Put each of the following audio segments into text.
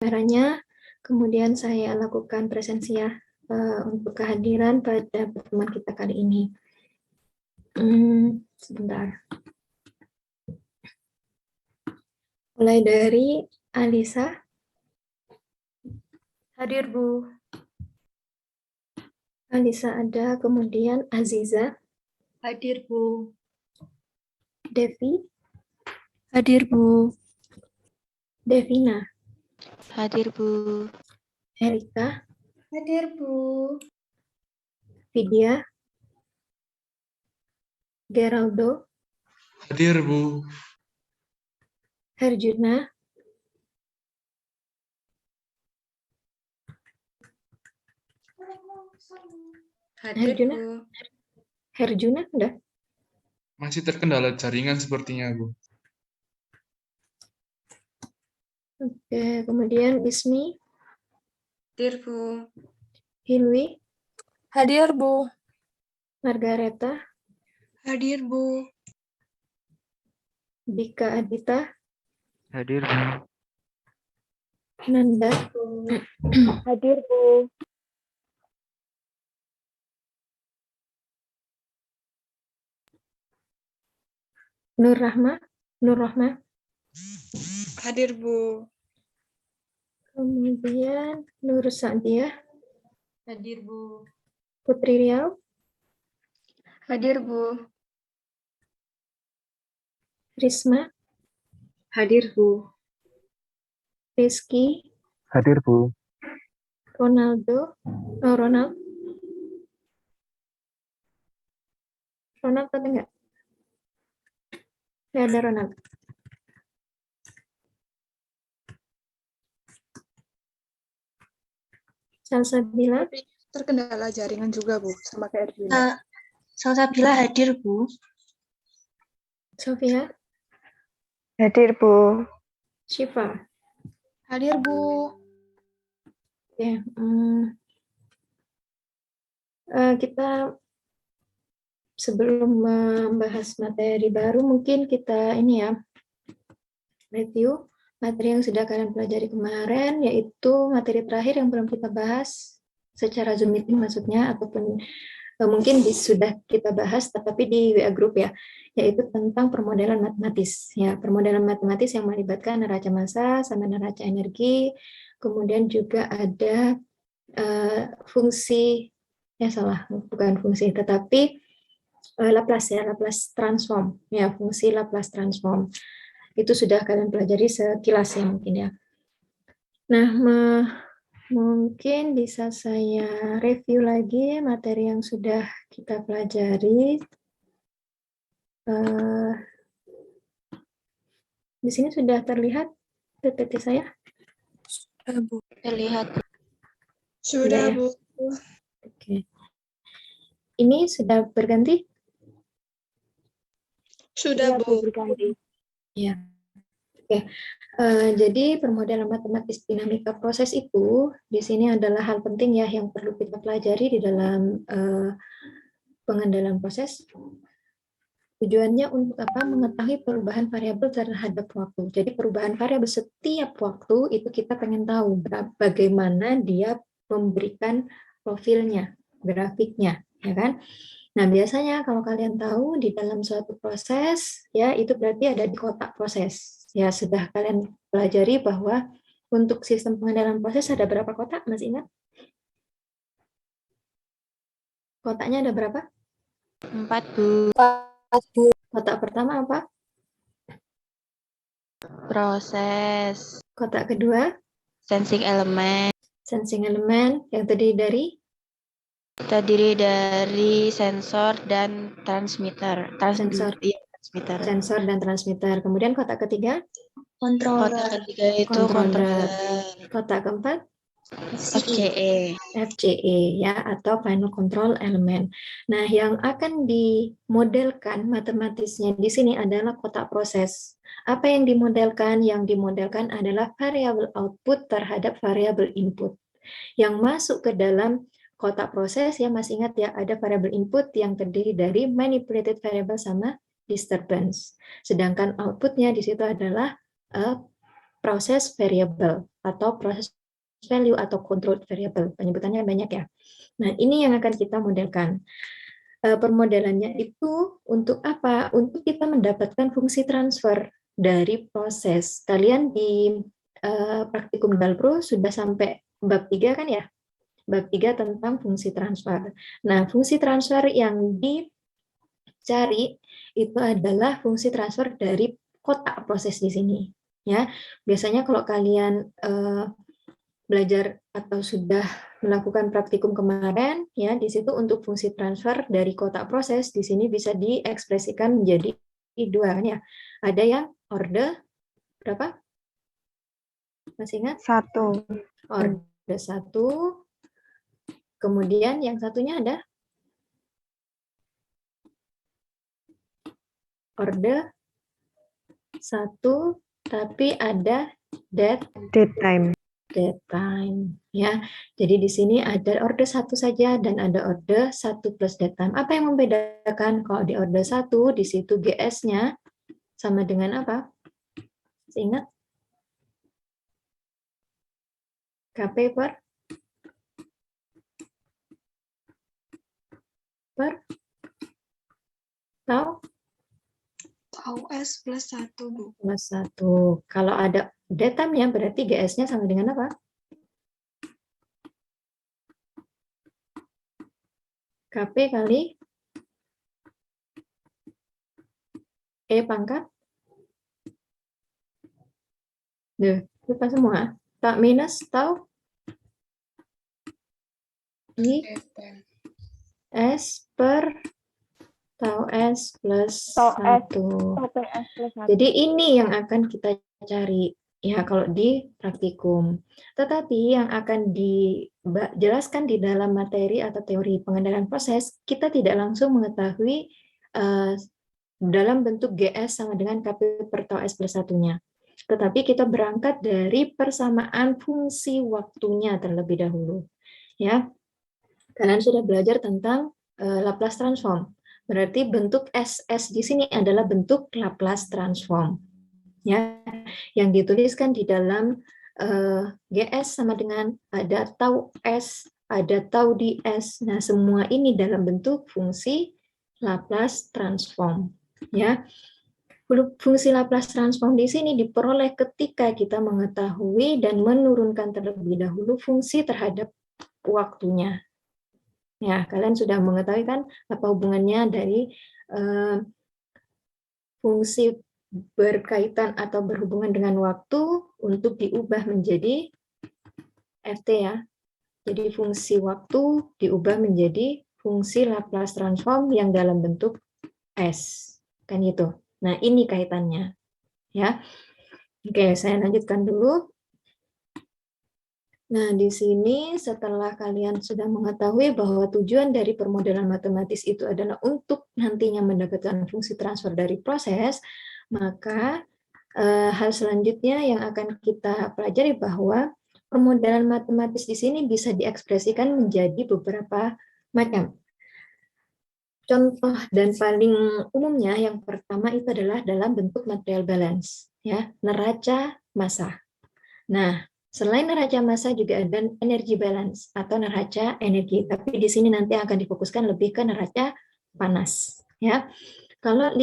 Caranya, kemudian saya lakukan presensi ya untuk kehadiran pada pertemuan kita kali ini. Sebentar. Mulai dari Alisa. Hadir, Bu. Alisa ada, kemudian Aziza. Hadir, Bu. Devi. Hadir, Bu. Devina. Hadir, Bu. Erika. Hadir, Bu. Vidya. Geraldo. Hadir, Bu. Herjuna. Hadir, Herjuna. Bu. Herjuna, udah? Masih terkendala jaringan sepertinya, Bu. Oke, kemudian Ismi. Hadir, Bu. Hilwi. Hadir, Bu. Margareta. Hadir, Bu. Dika Adita. Hadir, Bu. Nanda. Hadir, Bu. Nur Rahma. Nur Rahma. Hadir, Bu. Kemudian Nur Sa'diyah. Hadir, Bu. Putri Riau. Hadir, Bu. Risma. Hadir, Bu. Rizky. Hadir, Bu. Ronaldo. Oh, Ronald. Ronald ada nggak? Nggak ada Ronald. Salsabila. Terkendala jaringan juga, Bu, sama kayak Erwin. Salsabila hadir, Bu. Sofia. Hadir, Bu. Syifa. Hadir, Bu. Oke. Kita sebelum membahas materi baru, mungkin kita ini ya, review materi yang sudah kalian pelajari kemarin, yaitu materi terakhir yang belum kita bahas secara Zoom meeting maksudnya, ataupun mungkin sudah kita bahas tetapi di WA group ya, yaitu tentang permodelan matematis. Ya, permodelan matematis yang melibatkan neraca massa sama neraca energi, kemudian juga ada fungsi, bukan fungsi, tetapi Laplace ya, Laplace transform, ya fungsi Laplace transform. Itu sudah kalian pelajari sekilas ya mungkin ya. Nah, mungkin bisa saya review lagi materi yang sudah kita pelajari. Di sini sudah terlihat PPT saya? Bu. Terlihat. Sudah, Ya. Bu. Oke. Ini sudah berganti? Sudah, Bu. Ya. Oke. Jadi permodelan matematis dinamika proses itu di sini adalah hal penting ya yang perlu kita pelajari di dalam pengendalian proses. Tujuannya untuk apa? Mengetahui perubahan variabel terhadap waktu. Jadi perubahan variabel setiap waktu itu kita pengen tahu bagaimana dia memberikan profilnya, grafiknya, ya kan? Nah, biasanya kalau kalian tahu di dalam suatu proses, ya itu berarti ada di kotak proses. Ya, sudah kalian pelajari bahwa untuk sistem pengendalian proses ada berapa kotak, masih ingat? Kotaknya ada berapa? 4, Bu. Kotak pertama apa? Proses. Kotak kedua? Sensing elemen. Sensing elemen yang terdiri dari sensor dan transmitter. Sensor. Iya, transmitter. Sensor dan transmitter. Kemudian kotak ketiga? Kotak ketiga itu controller. Kotak keempat? FCE. FCE ya, atau Final Control Element. Nah, yang akan dimodelkan matematisnya di sini adalah kotak proses. Apa yang dimodelkan? Yang dimodelkan adalah variabel output terhadap variabel input. Yang masuk ke dalam kotak proses, ya masih ingat ya, ada variabel input yang terdiri dari manipulated variable sama disturbance. Sedangkan outputnya di situ adalah proses variable atau proses value atau control variable. Penyebutannya banyak ya. Nah, ini yang akan kita modelkan. Permodelannya itu untuk apa? Untuk kita mendapatkan fungsi transfer dari proses. Kalian di praktikum Dalpro sudah sampai bab 3 kan ya? Bab 3 tentang fungsi transfer. Nah, fungsi transfer yang dicari itu adalah fungsi transfer dari kotak proses di sini. Ya, biasanya kalau kalian belajar atau sudah melakukan praktikum kemarin, ya di situ untuk fungsi transfer dari kotak proses di sini bisa diekspresikan menjadi dua kan ya. Ada yang order berapa? Masih ingat? 1. Order 1. Kemudian yang satunya ada order 1 tapi ada date Time. ya. Jadi di sini ada order 1 saja dan ada order 1 plus date time. Apa yang membedakan? Kalau di order 1 di situ GS-nya sama dengan apa? Ingat? KP per tau Tau S plus 1, Bu. plus 1. Kalau ada date time-nya berarti GS-nya sama dengan apa? KP kali E pangkat. Duh, lupa semua. Tak minus tau I S per tau S plus Tau S. 1. S plus 1. Jadi ini yang akan kita cari ya kalau di praktikum. Tetapi yang akan dijelaskan di dalam materi atau teori pengendalian proses, kita tidak langsung mengetahui dalam bentuk GS sama dengan KP per tau S plus 1-nya. Tetapi kita berangkat dari persamaan fungsi waktunya terlebih dahulu. Ya, kalian sudah belajar tentang Laplace transform. Berarti bentuk SS di sini adalah bentuk Laplace transform. Ya, yang dituliskan di dalam GS sama dengan ada tau S, ada tau ds. Nah, semua ini dalam bentuk fungsi Laplace transform. Ya, fungsi Laplace transform di sini diperoleh ketika kita mengetahui dan menurunkan terlebih dahulu fungsi terhadap waktunya. Ya, kalian sudah mengetahui kan apa hubungannya dari fungsi berkaitan atau berhubungan dengan waktu untuk diubah menjadi FT ya. Jadi fungsi waktu diubah menjadi fungsi Laplace transform yang dalam bentuk S. Kan gitu. Nah, ini kaitannya. Ya. Oke, saya lanjutkan dulu. Nah, di sini setelah kalian sudah mengetahui bahwa tujuan dari permodelan matematis itu adalah untuk nantinya mendapatkan fungsi transfer dari proses, maka hal selanjutnya yang akan kita pelajari bahwa permodelan matematis di sini bisa diekspresikan menjadi beberapa macam. Contoh dan paling umumnya yang pertama itu adalah dalam bentuk material balance, ya, neraca massa. Nah, selain neraca massa juga ada energy balance atau neraca energi, tapi di sini nanti akan difokuskan lebih ke neraca panas, ya. Kalau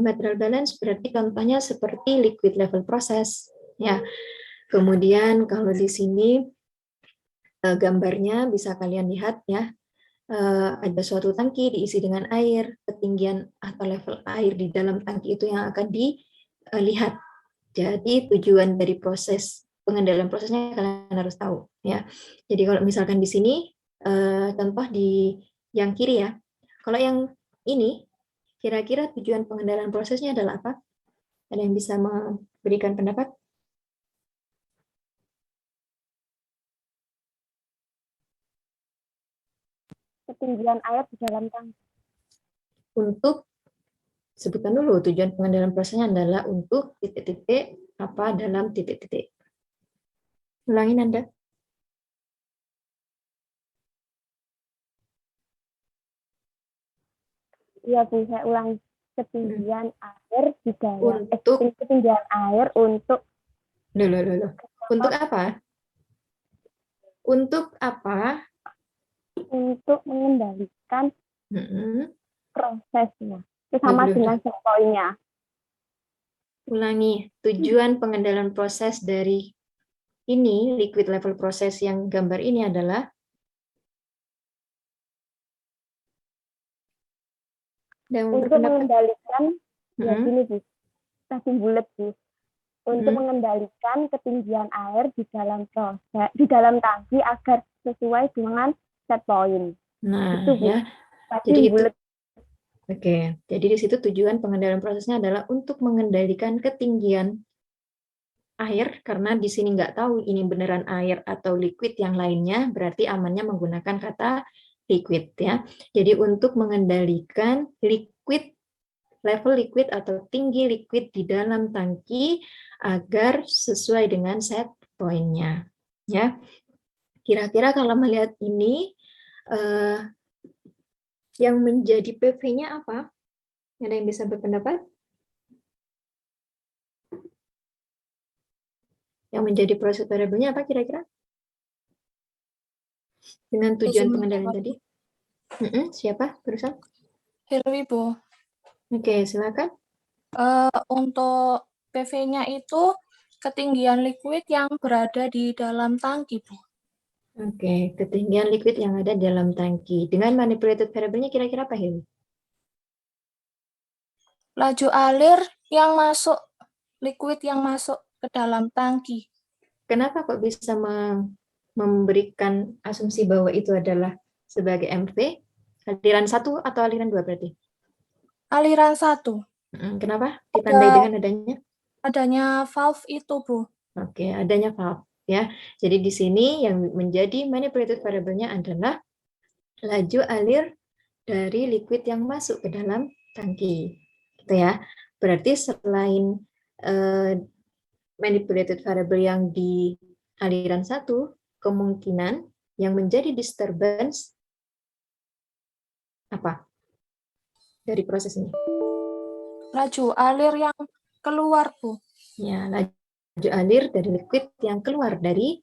material balance berarti contohnya seperti liquid level process, ya. Kemudian kalau di sini gambarnya bisa kalian lihat ya, ada suatu tangki diisi dengan air, ketinggian atau level air di dalam tangki itu yang akan dilihat. Jadi tujuan dari proses pengendalian prosesnya kalian harus tahu ya. Jadi kalau misalkan di sini contoh di yang kiri ya. Kalau yang ini kira-kira tujuan pengendalian prosesnya adalah apa? Ada yang bisa memberikan pendapat? Ketinggian air di dalam tangki. Untuk sebutkan dulu tujuan pengendalian prosesnya adalah untuk titik-titik apa dalam titik-titik. Ulangin Anda. Iya, Bu, saya ulang. Ketinggian air di dalam Untuk ketinggian air untuk Loh. Untuk apa? Untuk apa? Untuk mengendalikan Mm-mm. prosesnya. Itu sama Loh. dengan set point-nya. Ulangi, tujuan pengendalian proses dari ini, liquid level proses yang gambar ini adalah dan Untuk berpendapat. mengendalikan, ya Mm-mm. gini Bu, tadi bulat Bu. Untuk Mm-mm. mengendalikan ketinggian air di dalam proses, di dalam tangki agar sesuai dengan set point. Nah, Itu Bu. ya. Tadi Jadi itu bulat. Oke, jadi di situ tujuan pengendalian prosesnya adalah untuk mengendalikan ketinggian air, karena di sini nggak tahu ini beneran air atau liquid yang lainnya, berarti amannya menggunakan kata liquid ya. Jadi untuk mengendalikan liquid, level liquid atau tinggi liquid di dalam tangki agar sesuai dengan set point-nya. Ya, kira-kira kalau melihat ini, yang menjadi PV-nya apa? Ada yang bisa berpendapat? Yang menjadi proses variabelnya apa kira-kira? Dengan tujuan pengendalian tadi? Siapa? Barusan? Hilwi, Bu. Oke, silakan. Untuk PV-nya itu ketinggian liquid yang berada di dalam tangki, Bu. Oke, ketinggian liquid yang ada dalam tangki. Dengan manipulated variabelnya kira-kira apa, Hilmi? Laju alir yang masuk, liquid yang masuk ke dalam tangki. Kenapa kok bisa memberikan asumsi bahwa itu adalah sebagai MV? Aliran 1 atau aliran 2 berarti? Aliran 1. Kenapa? Ditandai dengan adanya valve itu, Bu. Oke, adanya valve ya. Jadi di sini yang menjadi manipulated variabelnya adalah laju alir dari liquid yang masuk ke dalam tangki. Gitu ya. Berarti selain manipulated variable yang di aliran 1, kemungkinan yang menjadi disturbance apa dari proses ini? Laju alir yang keluar, Bu. Ya, laju alir dari liquid yang keluar dari